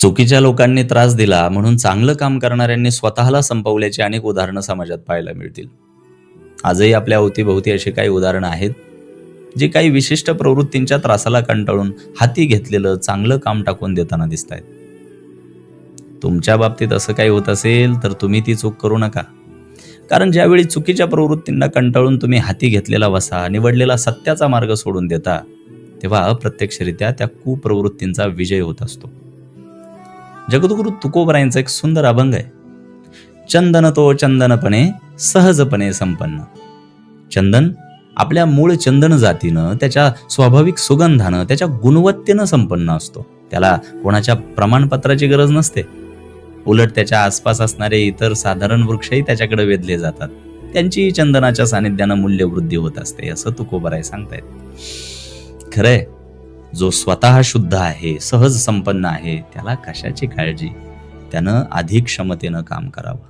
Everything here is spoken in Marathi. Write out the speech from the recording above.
चुकीच्या लोकांनी त्रास दिला म्हणून चांगलं काम करणाऱ्यांनी स्वतःला संपवल्याची अनेक उदाहरणं समाजात पाहायला मिळतील. आजही आपल्या अवतीभोवती अशी काही उदाहरणं आहेत जी काही विशिष्ट प्रवृत्तींच्या त्रासाला कंटाळून हाती घेतलेलं चांगलं काम टाकून देताना दिसत आहेत. तुमच्या बाबतीत असं काही होत असेल तर तुम्ही ती चूक करू नका. कारण ज्यावेळी चुकीच्या प्रवृत्तींना कंटाळून तुम्ही हाती घेतलेला वसा, निवडलेला सत्याचा मार्ग सोडून देता, तेव्हा अप्रत्यक्षरित्या त्या कुप्रवृत्तींचा विजय होत असतो. जगद्गुरु तुकोबरायांचा एक सुंदर अभंग आहे. चंदन तो चंदनपणे सहजपणे संपन्न. चंदन आपल्या मूळ चंदन जातीनं, त्याच्या स्वाभाविक सुगंधानं, त्याच्या गुणवत्तेनं संपन्न असतो. त्याला कोणाच्या प्रमाणपत्राची गरज नसते. उलट त्याच्या आसपास असणारे इतर साधारण वृक्षही त्याच्याकडे वेधले जातात. त्यांची चंदनाच्या सानिध्यानं मूल्यवृद्धी होत असते, असं तुकोबराय सांगतायत. खरंय, जो स्वतः शुद्ध आहे, सहज संपन्न आहे, त्याला कशाची काळजी? त्यानं अधिक क्षमतेनं काम करावं.